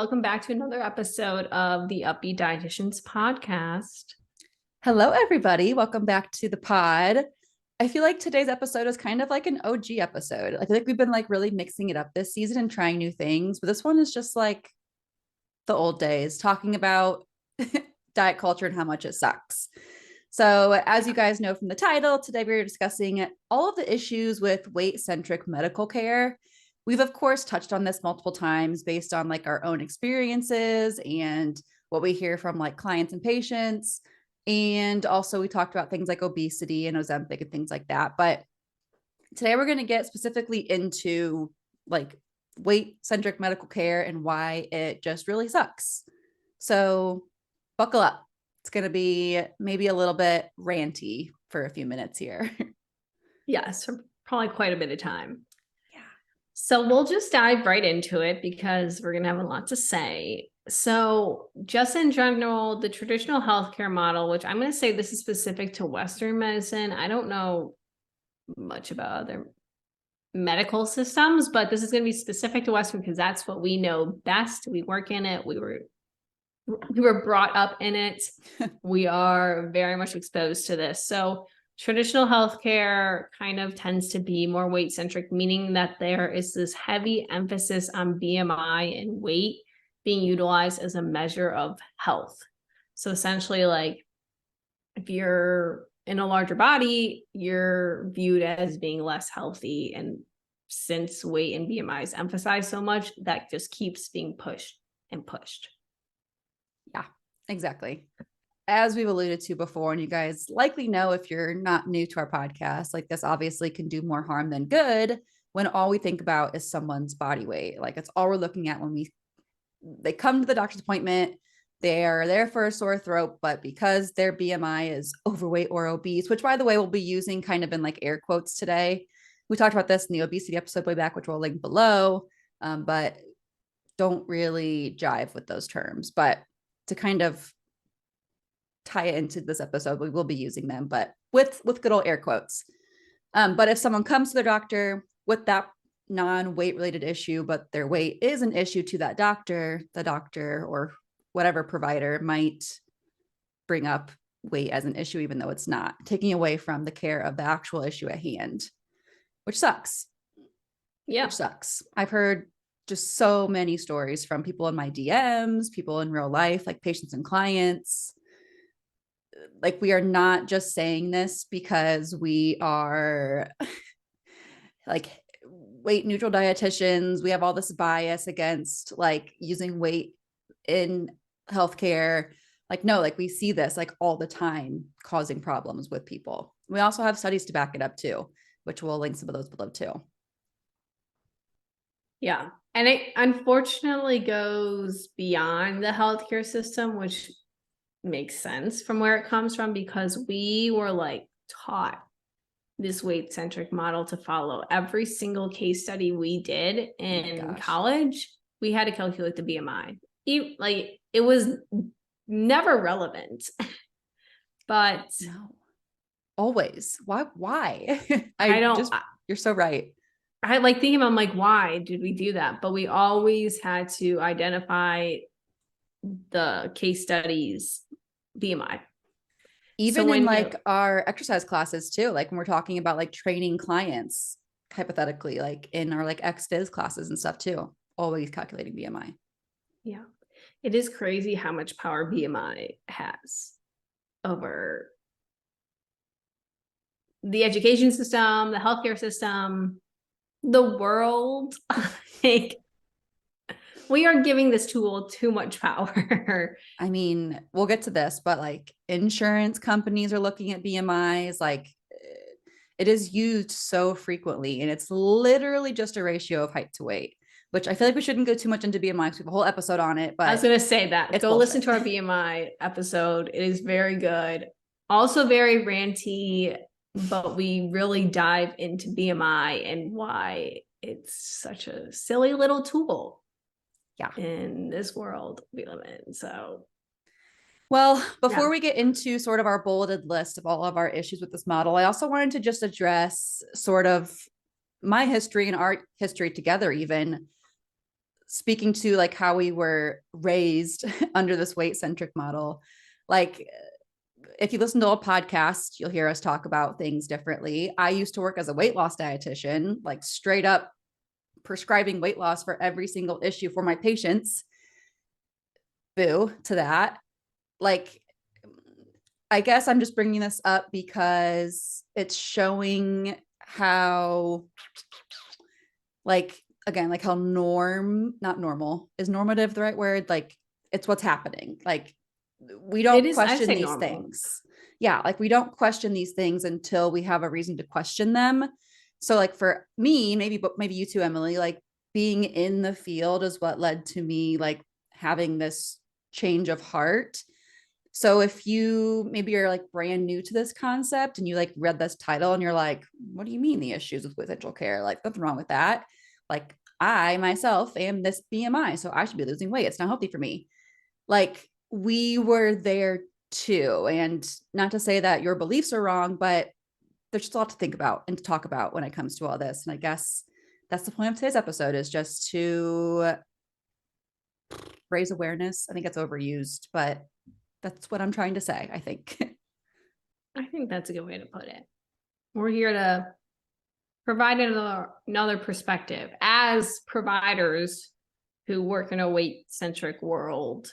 welcome back to another episode of the Up-Beet Dietitians podcast. Hello, everybody. Welcome back to the pod. I feel like today's episode is kind of like an OG episode. I feel like we've been like really mixing it up this season and trying new things, but this one is just like the old days, talking about diet culture and how much it sucks. So, as you guys know from the title, today we're discussing all of the issues with weight-centric medical care. We've, of course, touched on this multiple times based on like our own experiences and what we hear from like clients and patients. And also we talked about things like obesity and Ozempic and things like that. But today we're going to get specifically into like weight-centric medical care and why it just really sucks. So buckle up. It's going to be maybe a little bit ranty for a few minutes here. Yes, for probably quite a bit of time. Yeah. So we'll just dive right into it because we're going to have a lot to say. So just in general, the traditional healthcare model, which I'm going to say this is specific to Western medicine. I don't know much about other medical systems, but this is going to be specific to Western because that's what we know best. We work in it. We were brought up in it. We are very much exposed to this. So traditional healthcare kind of tends to be more weight-centric, meaning that there is this heavy emphasis on BMI and weight being utilized as a measure of health. So essentially, like if you're in a larger body, you're viewed as being less healthy. And since weight and BMI is emphasized so much, that just keeps being pushed and pushed. Yeah, exactly. As we've alluded to before, and you guys likely know if you're not new to our podcast, like this obviously can do more harm than good when all we think about is someone's body weight. Like it's all we're looking at when they come to the doctor's appointment. They are there for a sore throat, but because their BMI is overweight or obese, which by the way, we'll be using kind of in like air quotes today. We talked about this in the obesity episode way back, which we'll link below, but don't really jive with those terms. But to kind of tie it into this episode, we will be using them, but with good old air quotes. But if someone comes to their doctor with that non-weight related issue, but their weight is an issue to that doctor, the doctor or whatever provider might bring up weight as an issue, even though it's not, taking away from the care of the actual issue at hand, which sucks. Yeah. Which sucks. I've heard just so many stories from people in my DMs, people in real life, like patients and clients. Like we are not just saying this because we are like weight neutral dietitians. We have all this bias against like using weight in healthcare. Like, no, like we see this like all the time causing problems with people. We also have studies to back it up too, which we'll link some of those below too. Yeah. And it unfortunately goes beyond the healthcare system, which makes sense from where it comes from, because we were like taught this weight-centric model to follow. Every single case study we did in college, we had to calculate the BMI. Like it was never relevant. But no, always. Why? I don't you're so right. I like thinking about like, why did we do that? But we always had to identify the case studies BMI. Even in like our exercise classes too, like when we're talking about like training clients, hypothetically, like in our like ex-phys classes and stuff too, always calculating BMI. Yeah. It is crazy how much power BMI has over the education system, the healthcare system, the world. Like we are giving this tool too much power. I mean, we'll get to this, but like insurance companies are looking at BMIs, like it is used so frequently, and it's literally just a ratio of height to weight, which I feel like we shouldn't go too much into BMI because we have a whole episode on it. But I was going to say that. Go listen to our BMI episode. It is very good. Also very ranty, but we really dive into BMI and why it's such a silly little tool. Yeah. In this world we live in. So, well, before we get into sort of our bulleted list of all of our issues with this model, I also wanted to just address sort of my history and our history together, even speaking to like how we were raised under this weight-centric model, like if you listen to a podcast, you'll hear us talk about things differently. I used to work as a weight loss dietitian, like straight up prescribing weight loss for every single issue for my patients. Boo to that. Like, I guess I'm just bringing this up because it's showing how, like, again, like how not normal, is normative the right word? Like, it's what's happening. Like, we It don't is, I'd question say these normal. things. Yeah, like we don't question these things until we have a reason to question them. So like for me, maybe you too, Emily, like being in the field is what led to me like having this change of heart. So if you maybe you're like brand new to this concept and you like read this title and you're like, what do you mean the issues with essential care? Like nothing wrong with that. Like I myself am this BMI, so I should be losing weight. It's not healthy for me. Like we were there too. And not to say that your beliefs are wrong, but there's just a lot to think about and to talk about when it comes to all this. And I guess that's the point of today's episode, is just to raise awareness. I think it's overused, but that's what I'm trying to say, I think. I think that's a good way to put it. We're here to provide another perspective as providers who work in a weight-centric world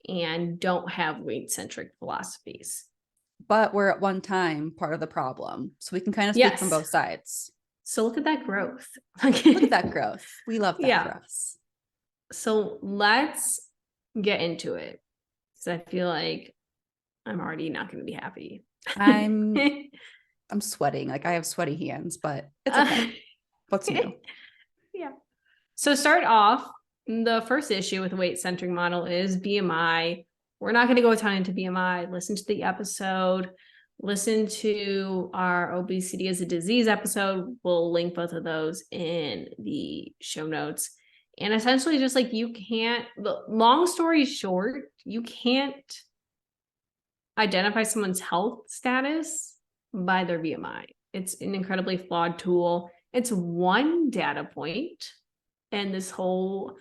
and don't have weight-centric philosophies. But we're at one time part of the problem. So we can kind of speak from Yes. both sides. So look at that growth. Look at that growth. We love that for us. So let's get into it. Because I feel like I'm already not going to be happy. I'm sweating. Like I have sweaty hands, but it's okay. What's new? Yeah. So start off, the first issue with the weight-centric model is BMI. We're not going to go a ton into BMI. Listen to the episode. Listen to our obesity as a disease episode. We'll link both of those in the show notes. And essentially just like you can't, long story short, you can't identify someone's health status by their BMI. It's an incredibly flawed tool. It's one data point in this whole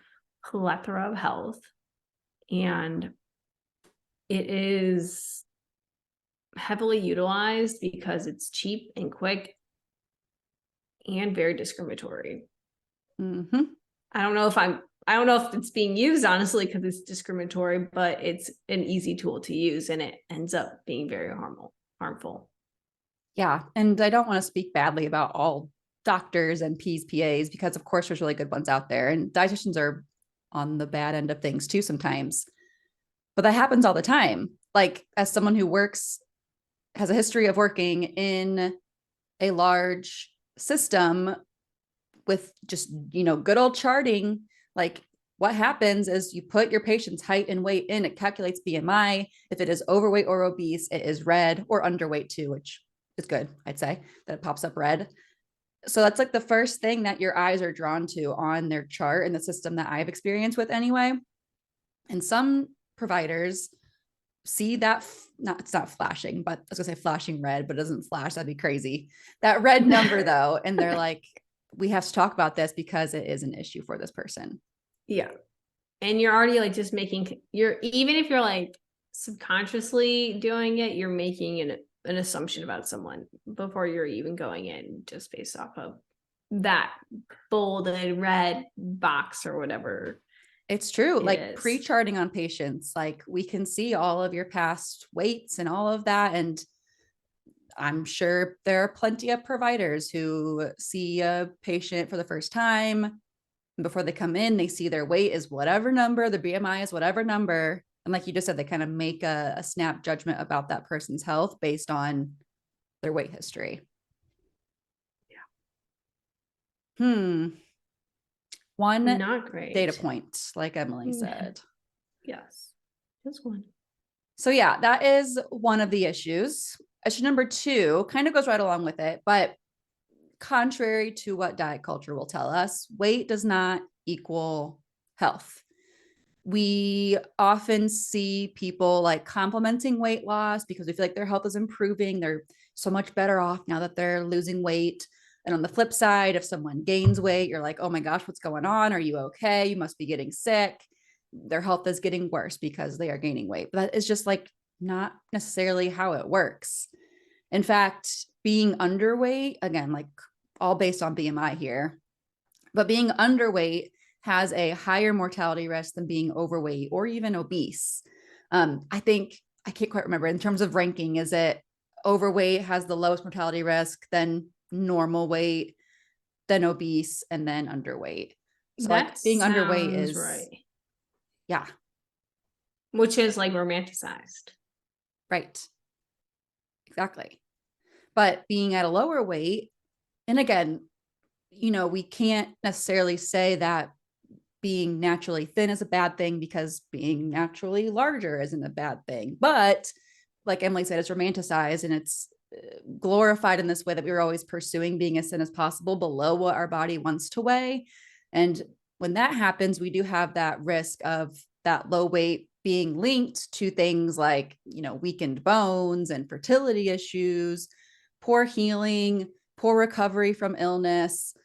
plethora of health. And it is heavily utilized because it's cheap and quick and very discriminatory. Mm-hmm. I don't know if it's being used honestly because it's discriminatory, but it's an easy tool to use and it ends up being very harmful. Yeah. And I don't want to speak badly about all doctors and PAs, because of course there's really good ones out there, and dietitians are on the bad end of things too sometimes. But that happens all the time. Like as someone who has a history of working in a large system with just, good old charting, like what happens is you put your patient's height and weight in, it calculates BMI. If it is overweight or obese, it is red, or underweight too, which is good, I'd say, that it pops up red. So that's like the first thing that your eyes are drawn to on their chart in the system that I've experienced with anyway. And some providers see that, it's not flashing, but I was gonna say flashing red, but it doesn't flash. That'd be crazy. That red number though. And they're like, we have to talk about this because it is an issue for this person. Yeah. And you're already like just even if you're like subconsciously doing it, you're making an assumption about someone before you're even going in, just based off of that bolded red box or whatever. It's true. Like pre-charting on patients, like we can see all of your past weights and all of that. And I'm sure there are plenty of providers who see a patient for the first time. And before they come in, they see their weight is whatever number, the BMI is whatever number. And like you just said, they kind of make a snap judgment about that person's health based on their weight history. Yeah. One not great data point, like Emily said. Yes, just one. So yeah, that is one of the issues. Issue number 2 kind of goes right along with it, but contrary to what diet culture will tell us, weight does not equal health. We often see people like complimenting weight loss because we feel like their health is improving. They're so much better off now that they're losing weight. And on the flip side, if someone gains weight, you're like, oh my gosh, what's going on? Are you okay? You must be getting sick. Their health is getting worse because they are gaining weight. But that is just like not necessarily how it works. In fact, being underweight, again, like all based on BMI here, but being underweight has a higher mortality risk than being overweight or even obese. I think, I can't quite remember in terms of ranking, is it overweight has the lowest mortality risk, then normal weight, then obese, and then underweight. So That like being underweight sounds is, right. yeah, Which is like romanticized. right. Exactly. But being at a lower weight, and again, we can't necessarily say that being naturally thin is a bad thing because being naturally larger isn't a bad thing. But like Emily said, it's romanticized and it's glorified in this way that we were always pursuing being as thin as possible below what our body wants to weigh. And when that happens, we do have that risk of that low weight being linked to things like, weakened bones and fertility issues, poor healing, poor recovery from illness.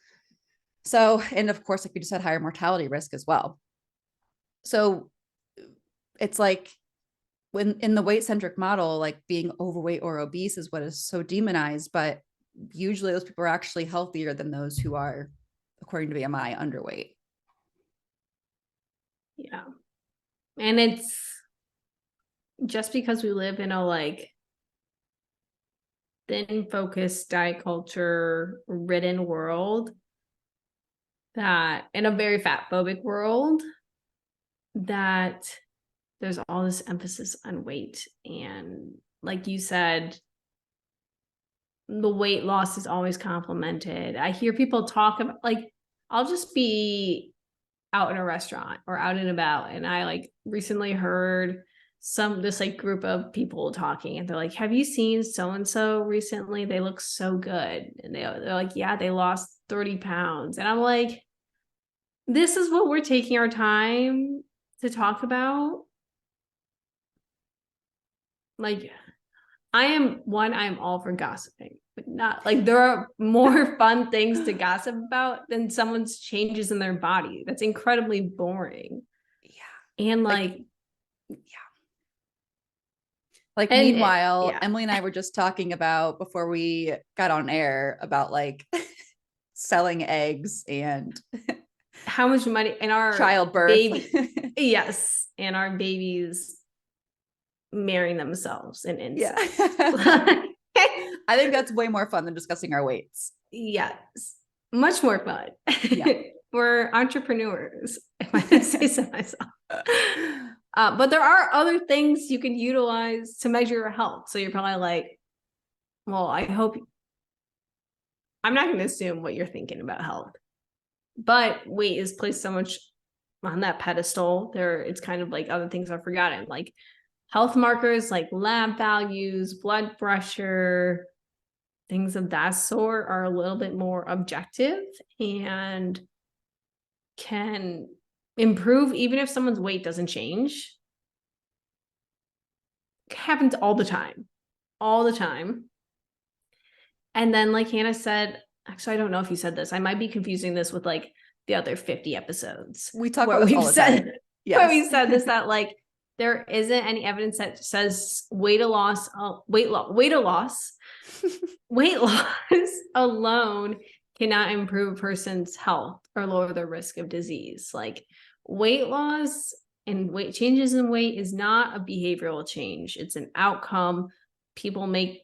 So, and of course, like we just had higher mortality risk as well. So it's like when in the weight-centric model, like being overweight or obese is what is so demonized, but usually those people are actually healthier than those who are, according to BMI, underweight. Yeah. And it's just because we live in a like thin focused diet culture ridden world, that in a very fat phobic world, that there's all this emphasis on weight. And like you said, the weight loss is always complimented. I hear people talk about like, I'll just be out in a restaurant or out and about, and I like recently heard this like group of people talking, and they're like, have you seen so and so recently? They look so good. And they're like, yeah, they lost 30 pounds. And I'm like, this is what we're taking our time to talk about. Like, I am all for gossiping, but not like there are more fun things to gossip about than someone's changes in their body. That's incredibly boring. Yeah. And like yeah. Like, and meanwhile, yeah. Emily and I were just talking about before we got on air about like selling eggs and How much money in our childbirth. baby. Yes. And our babies marrying themselves in Yeah. incest. I think that's way more fun than discussing our weights. Yes. Much more fun. Yeah. We're entrepreneurs, if I say so myself. But there are other things you can utilize to measure your health. So you're probably like, well, I hope I'm not going to assume what you're thinking about health, but weight is placed so much on that pedestal. It's kind of like other things are forgotten, like health markers, like lab values, blood pressure, things of that sort are a little bit more objective and can improve even if someone's weight doesn't change. It happens all the time. All the time. And then, like Hannah said, actually, I don't know if you said this. I might be confusing this with like the other 50 episodes. We talk about this all the time. Yes. Where we said this, that like there isn't any evidence that says weight loss alone cannot improve a person's health or lower their risk of disease. Like weight loss and weight changes in weight is not a behavioral change. It's an outcome. People make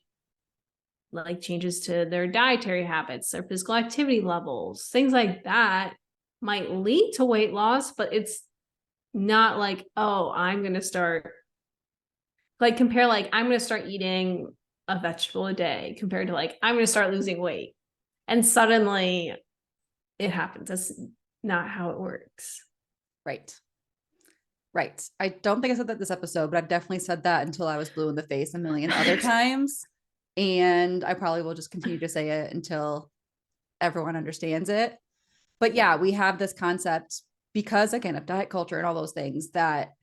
like changes to their dietary habits, their physical activity levels, things like that might lead to weight loss, but it's not like, oh, I'm going to start like compare like I'm going to start eating a vegetable a day compared to like I'm going to start losing weight. And suddenly it happens. That's not how it works. Right. Right. I don't think I said that this episode, but I've definitely said that until I was blue in the face a million other times. And I probably will just continue to say it until everyone understands it. But yeah, we have this concept because, again, of diet culture and all those things that,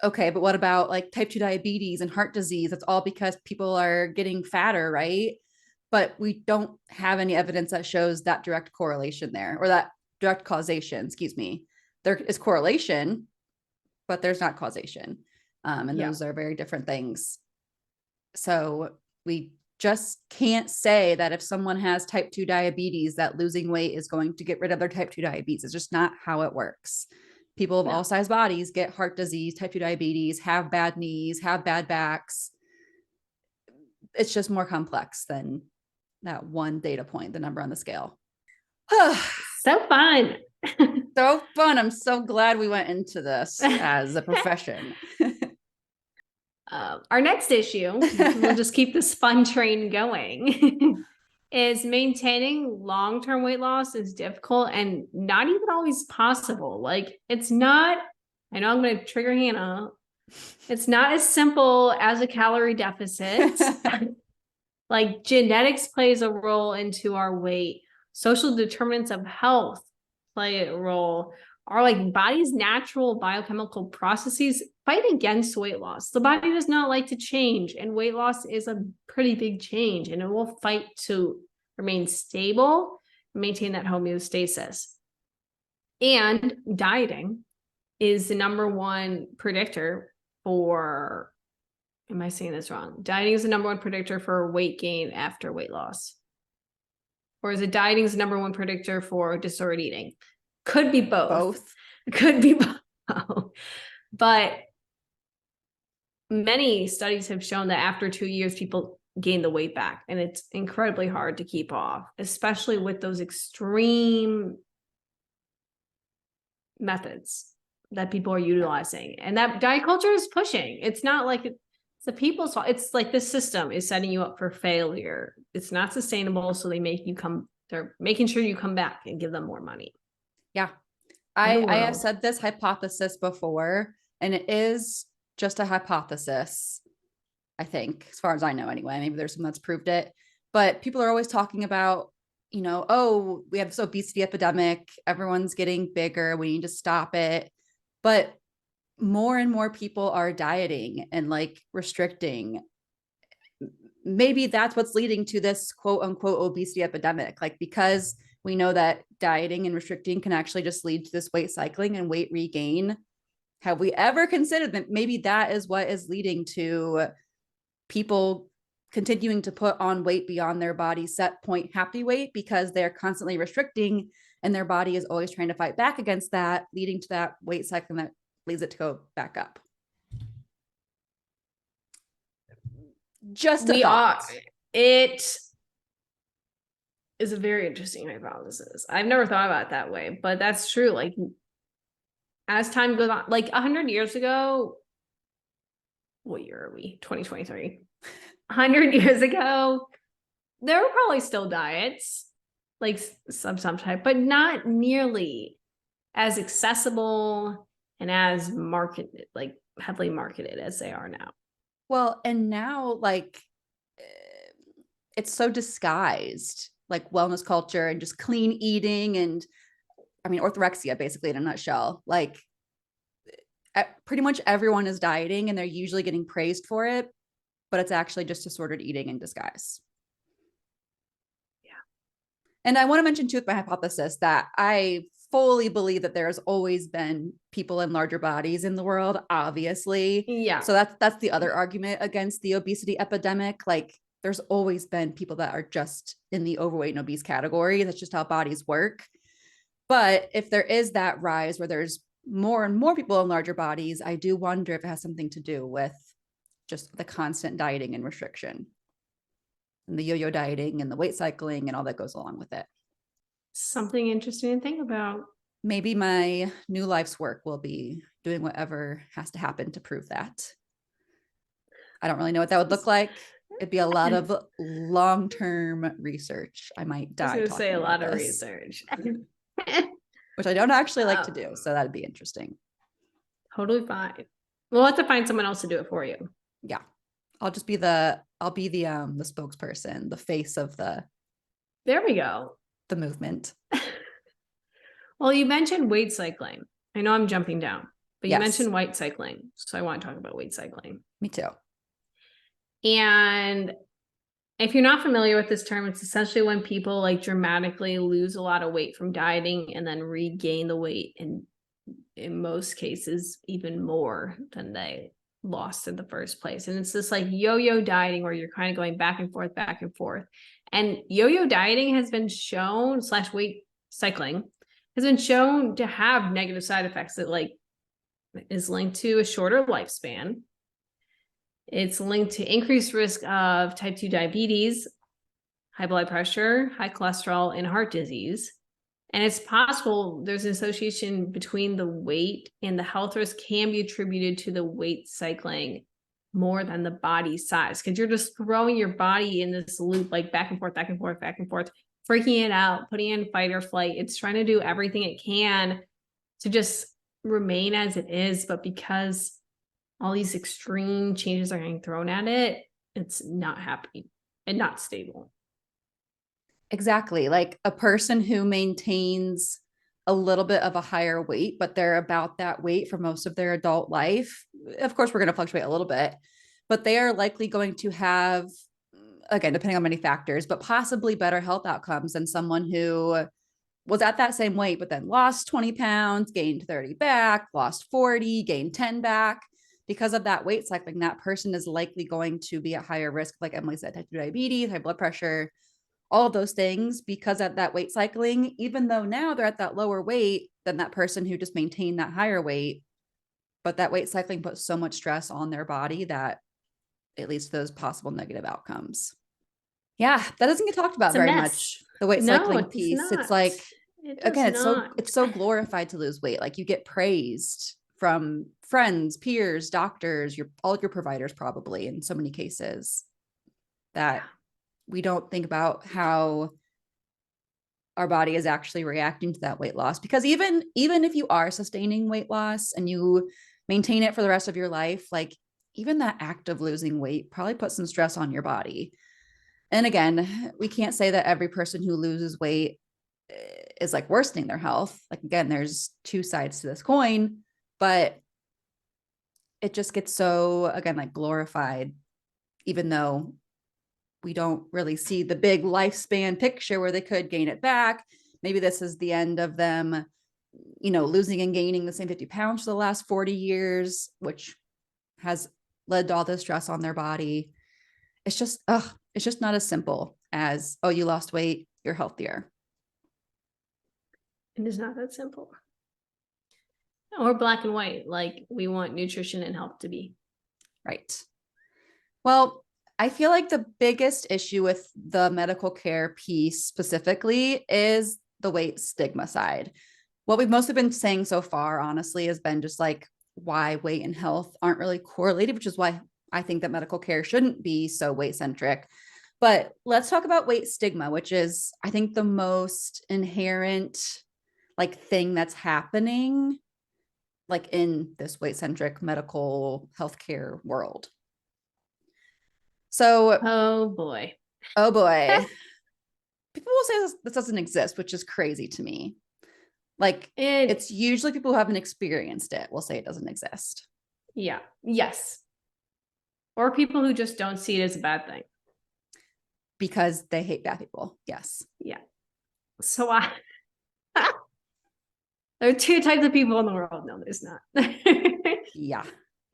okay, but what about like type 2 diabetes and heart disease? That's all because people are getting fatter, right? but we don't have any evidence that shows that direct correlation there, or that direct causation, excuse me. There is correlation, but there's not causation. And Yeah. those are very different things. So we just can't say that if someone has type 2 diabetes, that losing weight is going to get rid of their type 2 diabetes. It's just not how it works. People of all size bodies get heart disease, type 2 diabetes, have bad knees, have bad backs. It's just more complex than that one data point, the number on the scale. So fun. So fun. I'm so glad we went into this as a profession. Our next issue, we'll just keep this fun train going, is maintaining long-term weight loss is difficult and not even always possible. Like, it's not, I know I'm going to trigger Hannah. It's not as simple as a calorie deficit. Like, genetics plays a role into our weight. Social determinants of health play a role. Our like body's natural biochemical processes fight against weight loss. The body does not like to change, and weight loss is a pretty big change, and it will fight to remain stable, maintain that homeostasis. And dieting is the number one predictor for, am I saying this wrong? Dieting is the number one predictor for weight gain after weight loss. Or is it dieting is the number one predictor for disordered eating? Could be both. Could be both. But many studies have shown that after 2 years, people gain the weight back. And it's incredibly hard to keep off, especially with those extreme methods that people are utilizing. And that diet culture is pushing. It's not like it's the people's fault. It's like the system is setting you up for failure. It's not sustainable. So they're making sure you come back and give them more money. Yeah. I have said this hypothesis before, and it is just a hypothesis, I think, as far as I know anyway. Maybe there's someone that's proved it. But people are always talking about, oh, we have this obesity epidemic. Everyone's getting bigger. We need to stop it. But more and more people are dieting and like restricting. Maybe that's what's leading to this quote unquote obesity epidemic. Like, because we know that dieting and restricting can actually just lead to this weight cycling and weight regain. Have we ever considered that maybe that is what is leading to people continuing to put on weight beyond their body set point happy weight, because they're constantly restricting and their body is always trying to fight back against that, leading to that weight cycle that leads it to go back up? Just a thought. It is a very interesting hypothesis. I've never thought about it that way, but that's true. Like, as time goes on, like 100 years ago, what year are we? 2023. 100 years ago, there were probably still diets, like some type, but not nearly as accessible and as marketed, like heavily marketed as they are now. Well, and now like it's so disguised, like wellness culture and just clean eating, and I mean orthorexia basically in a nutshell. Like pretty much everyone is dieting and they're usually getting praised for it, but it's actually just disordered eating in disguise. Yeah. And I want to mention too with my hypothesis that I fully believe that there's always been people in larger bodies in the world, obviously. Yeah. So that's the other argument against the obesity epidemic. Like, there's always been people that are just in the overweight and obese category. That's just how bodies work. But if there is that rise where there's more and more people in larger bodies, I do wonder if it has something to do with just the constant dieting and restriction and the yo-yo dieting and the weight cycling and all that goes along with it. Something interesting to think about. Maybe my new life's work will be doing whatever has to happen to prove that. I don't really know what that would look like. It'd be a lot of long-term research. I might die. I was going to say a lot of research. Which I don't actually like to do. So that'd be interesting. Totally fine. We'll have to find someone else to do it for you. Yeah. I'll be the spokesperson, the face of the. There we go. The movement. Well, you mentioned weight cycling. I know I'm jumping down, but you mentioned weight cycling. So I want to talk about weight cycling. Me too. And If you're not familiar with this term, it's essentially when people like dramatically lose a lot of weight from dieting and then regain the weight, and in most cases, even more than they lost in the first place. And it's this like yo-yo dieting where you're kind of going back and forth, back and forth. And yo-yo dieting has been shown, slash weight cycling has been shown to have negative side effects that like is linked to a shorter lifespan. It's linked to increased risk of type 2 diabetes, high blood pressure, high cholesterol, and heart disease. And it's possible there's an association between the weight and the health risk can be attributed to the weight cycling more than the body size, because you're just throwing your body in this loop, like back and forth, back and forth, back and forth, freaking it out, putting in fight or flight. It's trying to do everything it can to just remain as it is. But because all these extreme changes are getting thrown at it, it's not happy and not stable. Exactly. Like a person who maintains a little bit of a higher weight, but they're about that weight for most of their adult life. Of course, we're going to fluctuate a little bit, but they are likely going to have, again, depending on many factors, but possibly better health outcomes than someone who was at that same weight, but then lost 20 pounds, gained 30 back, lost 40, gained 10 back. Because of that weight cycling, that person is likely going to be at higher risk, like Emily said, type 2 diabetes, high blood pressure, all of those things, because of that weight cycling, even though now they're at that lower weight than that person who just maintained that higher weight. But that weight cycling puts so much stress on their body that it leads to those possible negative outcomes. Yeah, that doesn't get talked about very much. The weight cycling piece. It's like, again, it's so glorified to lose weight. Like you get praised from friends, peers, doctors, all your providers probably in so many cases that we don't think about how our body is actually reacting to that weight loss. Because even if you are sustaining weight loss and you maintain it for the rest of your life, like even that act of losing weight probably puts some stress on your body. And again, we can't say that every person who loses weight is like worsening their health. Like, again, there's two sides to this coin, but it just gets so, again, like glorified, even though we don't really see the big lifespan picture where they could gain it back. Maybe this is the end of them, losing and gaining the same 50 pounds for the last 40 years, which has led to all this stress on their body. It's just not as simple as, oh, you lost weight, you're healthier. It is not that simple. Or black and white, like we want nutrition and health to be. Right. Well, I feel like the biggest issue with the medical care piece specifically is the weight stigma side. What we've mostly been saying so far, honestly, has been just like why weight and health aren't really correlated, which is why I think that medical care shouldn't be so weight centric. But let's talk about weight stigma, which is, I think, the most inherent like thing that's happening like in this weight centric medical healthcare world. So, oh boy. People will say this doesn't exist, which is crazy to me. Like it's usually people who haven't experienced it will say it doesn't exist. Yeah. Yes. Or people who just don't see it as a bad thing. Because they hate bad people. Yes. Yeah. So there are two types of people in the world. No, there's not.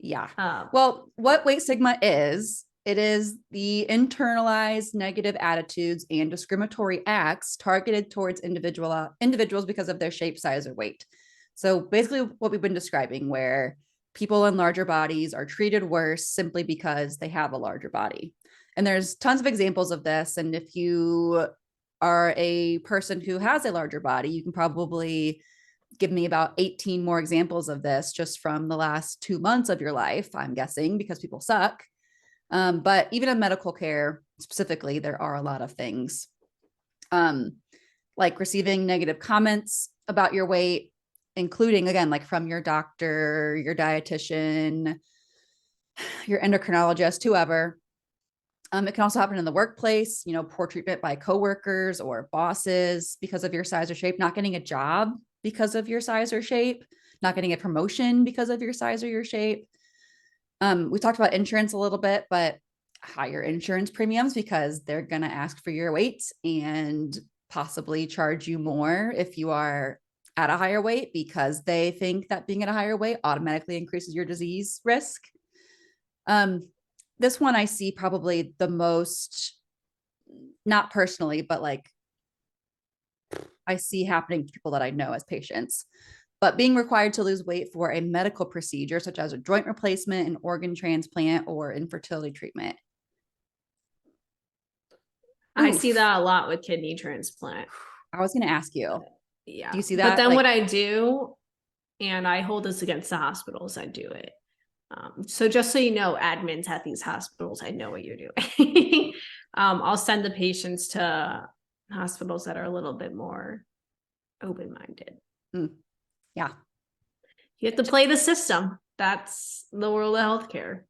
Yeah. Well, what weight stigma is, it is the internalized negative attitudes and discriminatory acts targeted towards individuals because of their shape, size, or weight. So basically what we've been describing, where people in larger bodies are treated worse simply because they have a larger body. And there's tons of examples of this. And if you are a person who has a larger body, you can probably give me about 18 more examples of this just from the last 2 months of your life, I'm guessing, because people suck. But even in medical care specifically, there are a lot of things like receiving negative comments about your weight, including, again, like from your doctor, your dietitian, your endocrinologist, whoever. It can also happen in the workplace, poor treatment by coworkers or bosses because of your size or shape, not getting a job because of your size or shape, not getting a promotion because of your size or your shape. We talked about insurance a little bit, but higher insurance premiums because they're going to ask for your weight and possibly charge you more if you are at a higher weight, because they think that being at a higher weight automatically increases your disease risk. This one I see probably the most, not personally, but like I see happening to people that I know as patients, but being required to lose weight for a medical procedure, such as a joint replacement, an organ transplant, or infertility treatment. I see Oof. that a lot with kidney transplant. I was going to ask you, Yeah. do you see But that? then Like, what I do, and I hold this against the hospitals, I do it. So just so you know, admins at these hospitals, I know what you're doing. I'll send the patients to hospitals that are a little bit more open-minded. Yeah. You have to play the system. That's the world of healthcare.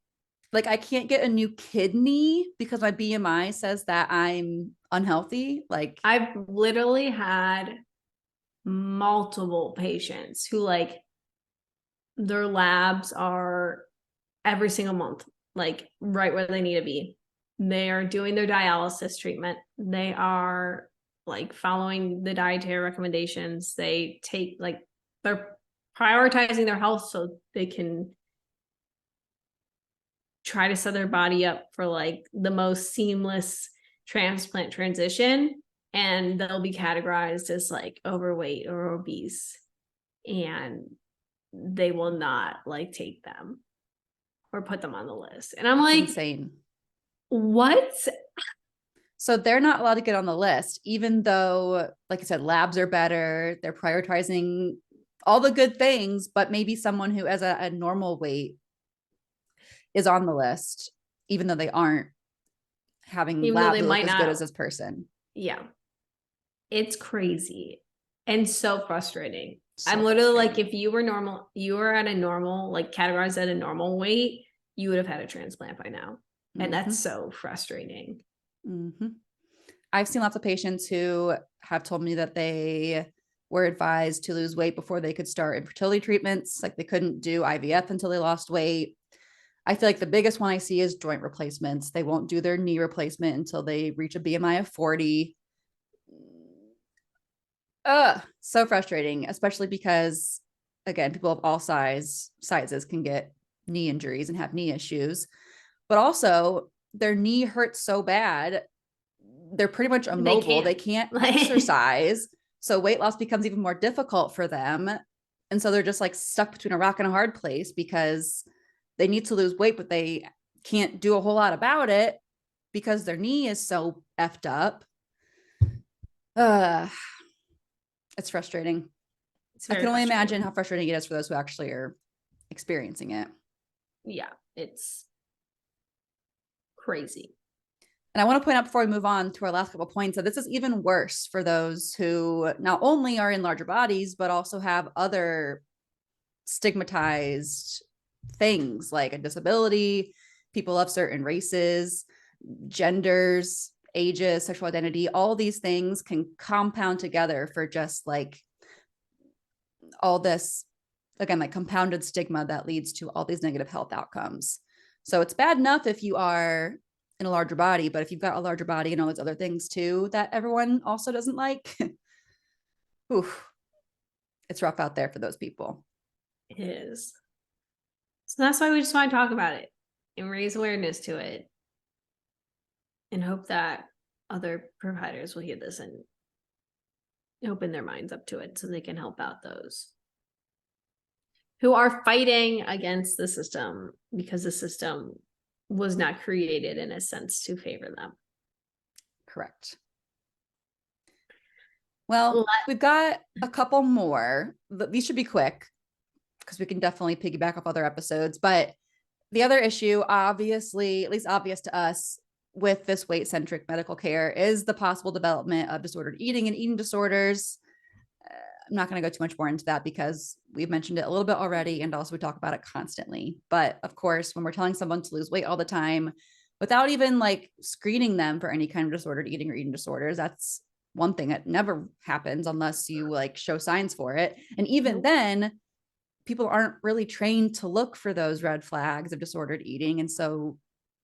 Like, I can't get a new kidney because my BMI says that I'm unhealthy. Like, I've literally had multiple patients who like their labs are every single month, like right where they need to be. They are doing their dialysis treatment. They are like following the dietary recommendations. They take like they're prioritizing their health so they can try to set their body up for like the most seamless transplant transition, and they'll be categorized as like overweight or obese, and they will not like take them or put them on the list. And I'm like, insane. what? So they're not allowed to get on the list, even though, like I said, labs are better. They're prioritizing all the good things, but maybe someone who has a normal weight is on the list, even though they aren't having Even though labs they that look might as good not. as this person. Yeah. It's crazy and so frustrating. So I'm literally like, frustrating. if you were normal, you were at a normal, like categorized at a normal weight, you would have had a transplant by now. And that's so frustrating. I've seen lots of patients who have told me that they were advised to lose weight before they could start infertility treatments. Like, they couldn't do IVF until they lost weight. I feel like the biggest one I see is joint replacements. They won't do their knee replacement until they reach a BMI of 40. So frustrating, especially because, again, people of all sizes can get knee injuries and have knee issues, but also their knee hurts so bad, they're pretty much immobile. They can't exercise. So weight loss becomes even more difficult for them. And so they're just like stuck between a rock and a hard place because they need to lose weight, but they can't do a whole lot about it because their knee is so effed up. It's frustrating. I can only imagine how frustrating it is for those who actually are experiencing it. Yeah, it's crazy. And I want to point out before we move on to our last couple of points that this is even worse for those who not only are in larger bodies, but also have other stigmatized things like a disability, people of certain races, genders, ages, sexual identity. All these things can compound together for just like all this, again, like compounded stigma that leads to all these negative health outcomes. So it's bad enough if you are in a larger body, but if you've got a larger body and all those other things too that everyone also doesn't like, oof, it's rough out there for those people. It is. So that's why we just want to talk about it and raise awareness to it and hope that other providers will hear this and open their minds up to it so they can help out those who are fighting against the system because the system was not created in a sense to favor them. Correct. Well, we've got a couple more. These should be quick because we can definitely piggyback off other episodes. But the other issue, obviously, at least obvious to us with this weight-centric medical care, is the possible development of disordered eating and eating disorders. I'm not going to go too much more into that because we've mentioned it a little bit already. And also we talk about it constantly. But of course, when we're telling someone to lose weight all the time, without even like screening them for any kind of disordered eating or eating disorders, that's one thing that never happens unless you like show signs for it. And even then, people aren't really trained to look for those red flags of disordered eating. And so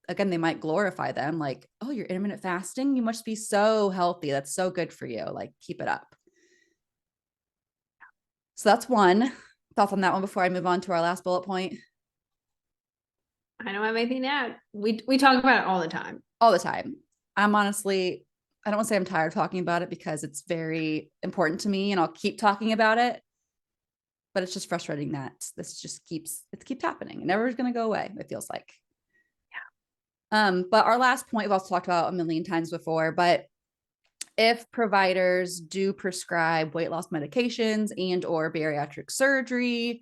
again, they might glorify them like, oh, you're intermittent fasting. You must be so healthy. That's so good for you. Like, keep it up. So that's one. Thoughts on that one before I move on to our last bullet point? I don't have anything to add. We talk about it all the time. All the time. I'm honestly, I don't want to say I'm tired of talking about it because it's very important to me and I'll keep talking about it. But it's just frustrating that this just keeps happening. It never is going to go away, it feels like. But our last point we've also talked about a million times before, but if providers do prescribe weight loss medications and or bariatric surgery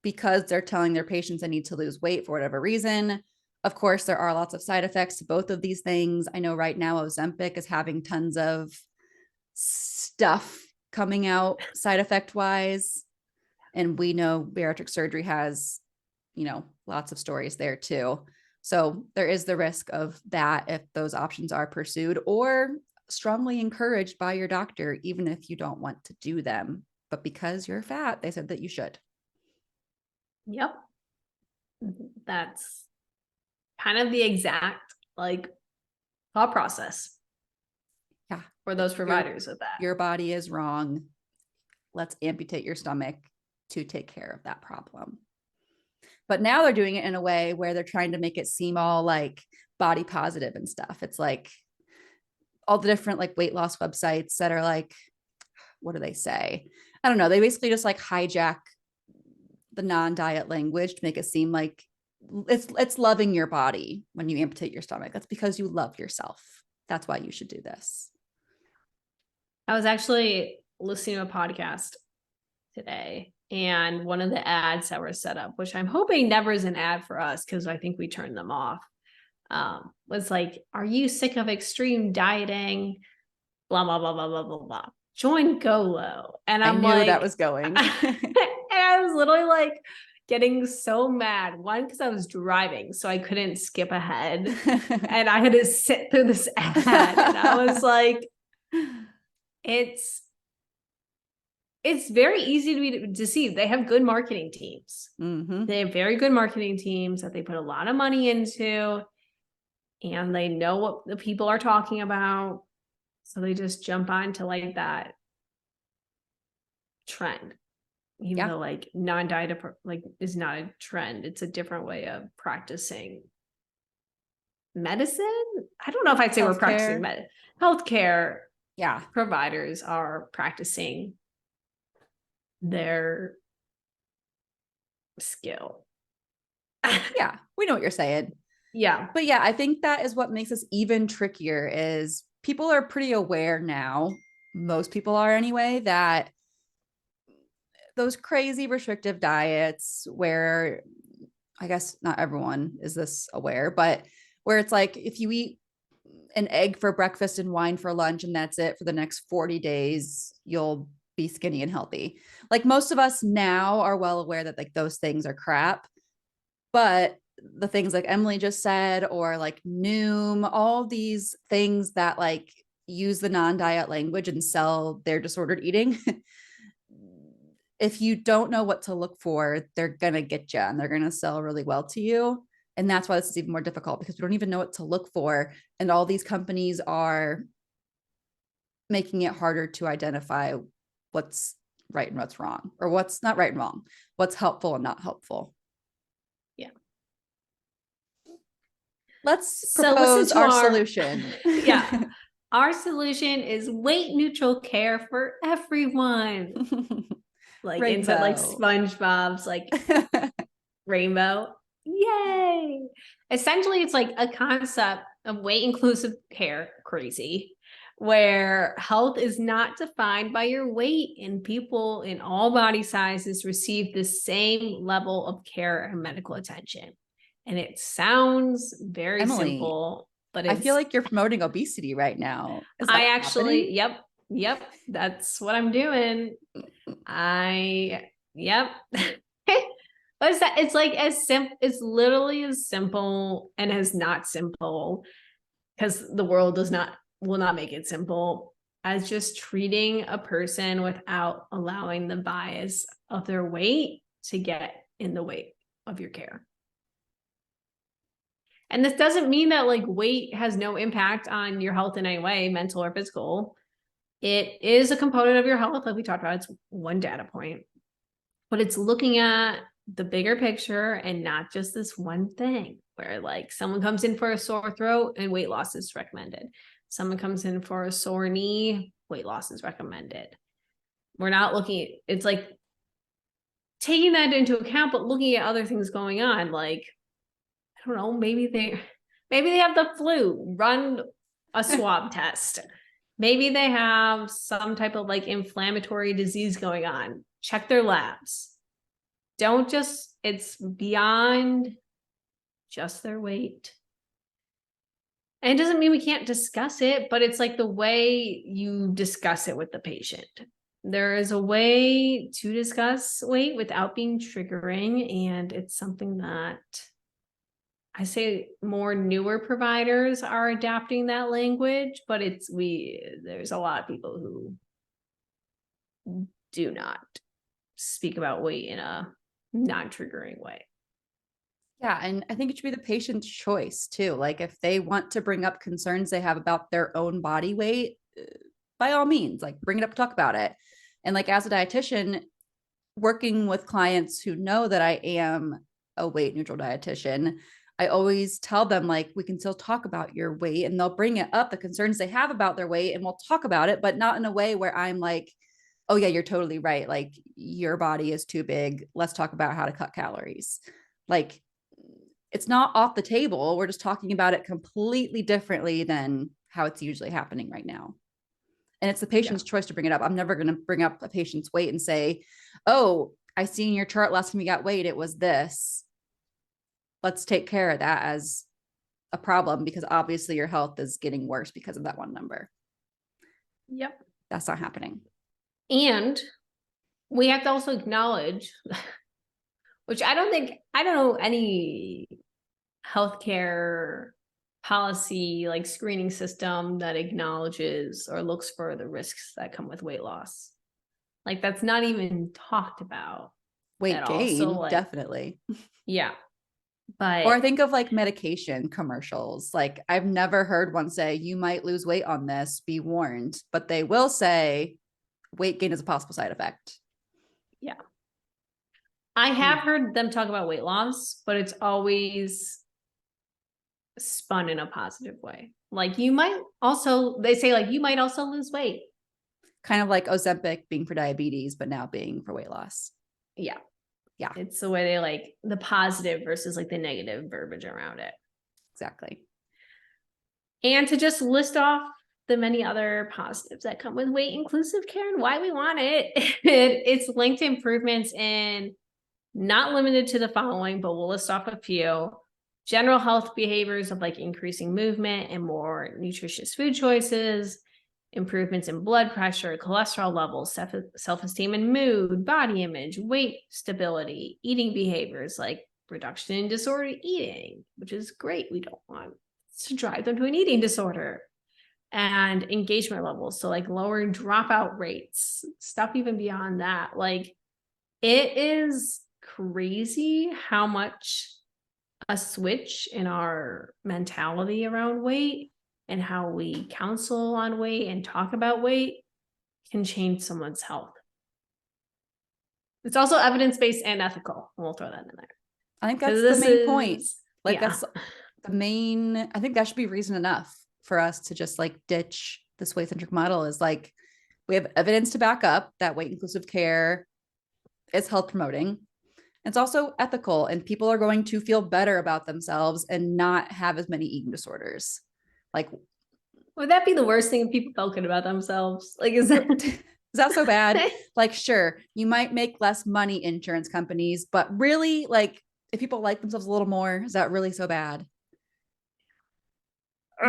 because they're telling their patients they need to lose weight for whatever reason, of course, there are lots of side effects to both of these things. I know right now Ozempic is having tons of stuff coming out side effect wise. And we know bariatric surgery has, lots of stories there too. So there is the risk of that if those options are pursued or strongly encouraged by your doctor, even if you don't want to do them. But because you're fat, they said that you should. Yep. That's kind of the exact thought process. Yeah. For those providers with that. Your body is wrong. Let's amputate your stomach to take care of that problem. But now they're doing it in a way where they're trying to make it seem all like body positive and stuff. It's like all the different like weight loss websites that are like, what do they say? I don't know. They basically just like hijack the non-diet language to make it seem like it's loving your body when you amputate your stomach. That's because you love yourself. That's why you should do this. I was actually listening to a podcast today, and one of the ads that were set up, which I'm hoping never is an ad for us because I think we turned them off, was like, are you sick of extreme dieting? Blah, blah, blah, blah, blah, blah, blah. Join GoLo. And I knew that was going. And I was literally like getting so mad. One, because I was driving, so I couldn't skip ahead. And I had to sit through this ad. And I was like, it's very easy to be deceived. They have good marketing teams. Mm-hmm. They have very good marketing teams that they put a lot of money into, and they know what the people are talking about. So they just jump onto like that trend, even though like non-diet like is not a trend. It's a different way of practicing medicine. I don't know if I'd say we're practicing healthcare. Yeah. Providers are practicing their skill. Yeah, we know what you're saying. Yeah. But yeah, I think that is what makes this even trickier is people are pretty aware now, most people are anyway, that those crazy restrictive diets where I guess not everyone is this aware, but where it's like if you eat an egg for breakfast and wine for lunch and that's it for the next 40 days, you'll be skinny and healthy. Like most of us now are well aware that like those things are crap, but the things like Emily just said, or like Noom, all these things that like use the non-diet language and sell their disordered eating. If you don't know what to look for, they're going to get you and they're going to sell really well to you. And that's why this is even more difficult because we don't even know what to look for. And all these companies are making it harder to identify what's right and what's wrong, or what's not right and wrong, what's helpful and not helpful. Yeah. Let's propose our solution. Yeah. Our solution is weight neutral care for everyone. Like rainbow. Instead like SpongeBob's like rainbow. Yay. Essentially, it's like a concept of weight inclusive care, crazy, where health is not defined by your weight and people in all body sizes receive the same level of care and medical attention. And it sounds very simple, but I feel like you're promoting obesity right now. I actually, yep, that's what I'm doing. Yep. What is that? It's like it's literally as simple and as not simple, because the world will not make it simple, as just treating a person without allowing the bias of their weight to get in the way of your care. And this doesn't mean that like weight has no impact on your health in any way, mental or physical. It is a component of your health, like we talked about. It's one data point, but it's looking at the bigger picture and not just this one thing where like someone comes in for a sore throat and weight loss is recommended. Someone comes in for a sore knee, weight loss is recommended. We're not looking at, it's like taking that into account, but looking at other things going on. Like, I don't know, maybe they have the flu, run a swab test. Maybe they have some type of like inflammatory disease going on. Check their labs. Don't just, it's beyond just their weight. And it doesn't mean we can't discuss it, but it's like the way you discuss it with the patient. There is a way to discuss weight without being triggering, and it's something that I say more newer providers are adapting that language, but there's a lot of people who do not speak about weight in a non-triggering way. Yeah. And I think it should be the patient's choice too. Like if they want to bring up concerns they have about their own body weight, by all means, like bring it up, talk about it. And like as a dietitian, working with clients who know that I am a weight neutral dietitian, I always tell them like, we can still talk about your weight, and they'll bring it up, the concerns they have about their weight, and we'll talk about it, but not in a way where I'm like, oh yeah, you're totally right. Like your body is too big. Let's talk about how to cut calories. Like it's not off the table. We're just talking about it completely differently than how it's usually happening right now. And it's the patient's choice to bring it up. I'm never going to bring up a patient's weight and say, oh, I see in your chart last time you got weighed, it was this. Let's take care of that as a problem, because obviously your health is getting worse because of that one number. Yep. That's not happening. And we have to also acknowledge, which I don't know any healthcare policy like screening system that acknowledges or looks for the risks that come with weight loss. Like that's not even talked about. Weight gain, so, like, definitely. Yeah. But or I think of like medication commercials. Like I've never heard one say, you might lose weight on this, be warned, but they will say weight gain is a possible side effect. Yeah. I have heard them talk about weight loss, but it's always spun in a positive way. Like you might also, they say like, you might also lose weight. Kind of like Ozempic being for diabetes, but now being for weight loss. Yeah. Yeah. It's the way they like the positive versus like the negative verbiage around it. Exactly. And to just list off the many other positives that come with weight inclusive care and why we want it. It's linked to improvements in, not limited to the following, but we'll list off a few: general health behaviors of like increasing movement and more nutritious food choices, improvements in blood pressure, cholesterol levels, self-esteem and mood, body image, weight stability, eating behaviors like reduction in disordered eating, which is great. We don't want to drive them to an eating disorder. And engagement levels, so like lower dropout rates, stuff even beyond that. Like it is crazy how much a switch in our mentality around weight and how we counsel on weight and talk about weight can change someone's health. It's also evidence-based and ethical. We'll throw that in there. I think that's the main point. Like that's the main, I think that should be reason enough for us to just like ditch this weight-centric model. Is like, we have evidence to back up that weight inclusive care is health promoting. It's also ethical, and people are going to feel better about themselves and not have as many eating disorders. Like, would that be the worst thing if people felt good about themselves? Like, is that so bad? Like, sure, you might make less money, insurance companies, but really, like, if people like themselves a little more, is that really so bad?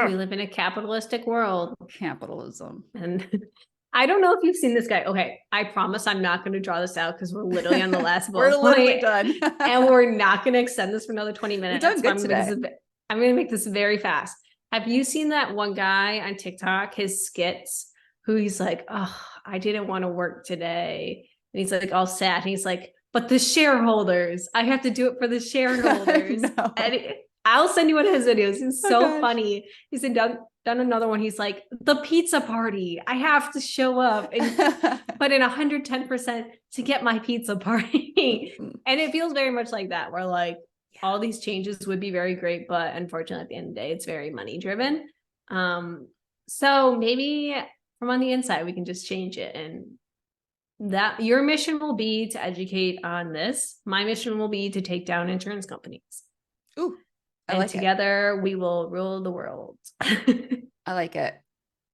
We live in a capitalistic world. Capitalism. And I don't know if you've seen this guy. Okay, I promise I'm not going to draw this out because we're literally on the last bullet We're literally done. And we're not going to extend this for another 20 minutes. We've done good today. I'm going to make this very fast. Have you seen that one guy on TikTok, his skits, who he's like, oh, I didn't want to work today. And he's like all sad. And he's like, but the shareholders, I have to do it for the shareholders. No. I'll send you one of his videos. He's so gosh. funny. He's done another one. He's like, the pizza party. I have to show up and put in 110% to get my pizza party. And it feels very much like that, where like all these changes would be very great, but unfortunately at the end of the day, it's very money driven. So maybe from on the inside, we can just change it. And that your mission will be to educate on this. My mission will be to take down insurance companies. Ooh, I And like together we will rule the world. it. I like it.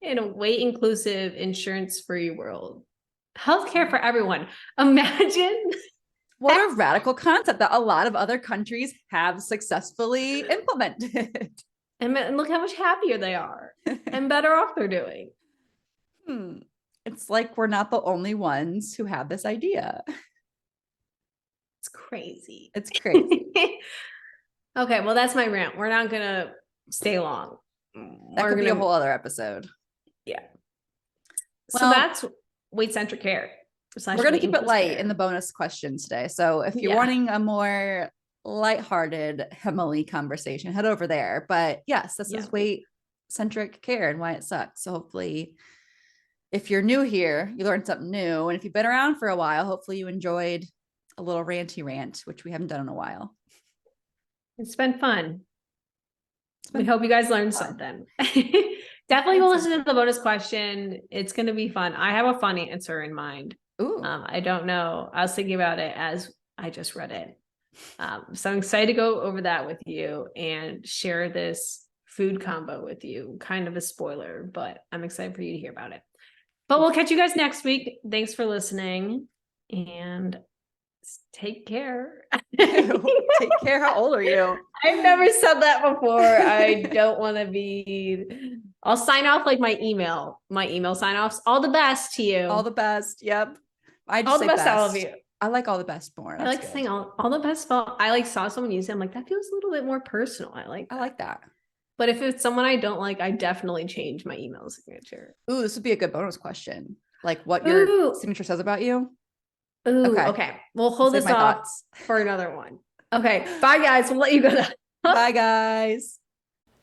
In a weight inclusive, insurance free world. Healthcare for everyone. Imagine. What a radical concept that a lot of other countries have successfully implemented. And look how much happier they are and better off they're doing. It's like we're not the only ones who have this idea. It's crazy. It's crazy. Okay, well, that's my rant. We're not going to stay long. That could be a whole other episode. Yeah. Well, so that's weight-centric care. We're going to keep it light in the bonus question today. So if you're wanting a more lighthearted Emily conversation, head over there. But yes, this is weight-centric care and why it sucks. So hopefully if you're new here, you learned something new. And if you've been around for a while, hopefully you enjoyed a little ranty rant, which we haven't done in a while. It's been fun. We hope you guys learned something. Definitely go listen to the bonus question. It's going to be fun. I have a funny answer in mind. Ooh. I don't know. I was thinking about it as I just read it. So I'm excited to go over that with you and share this food combo with you. Kind of a spoiler, but I'm excited for you to hear about it. But we'll catch you guys next week. Thanks for listening and take care. Take care. How old are you? I've never said that before. I don't want to be. I'll sign off like my email sign offs. All the best to you. All the best. Yep. I just all the best to all of you. I like all the best more. That's I like saying all the best. I like saw someone use it. I'm like, that feels a little bit more personal. I like that. But if it's someone I don't like, I definitely change my email signature. Ooh, this would be a good bonus question. Like what your signature says about you. Ooh, okay. We'll hold this off for another one. Okay. Bye, guys. We'll let you go now. Bye, guys.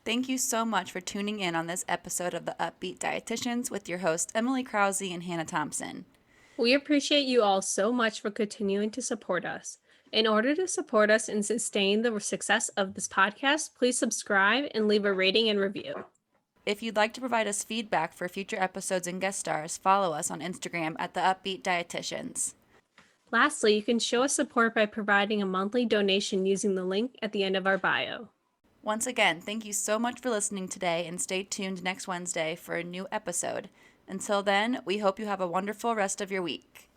Thank you so much for tuning in on this episode of the Up-Beet Dietitians with your hosts, Emily Krause and Hannah Thompson. We appreciate you all so much for continuing to support us. In order to support us and sustain the success of this podcast, please subscribe and leave a rating and review. If you'd like to provide us feedback for future episodes and guest stars, follow us on Instagram at the Up-Beet Dietitians. Lastly, you can show us support by providing a monthly donation using the link at the end of our bio. Once again, thank you so much for listening today and stay tuned next Wednesday for a new episode. Until then, we hope you have a wonderful rest of your week.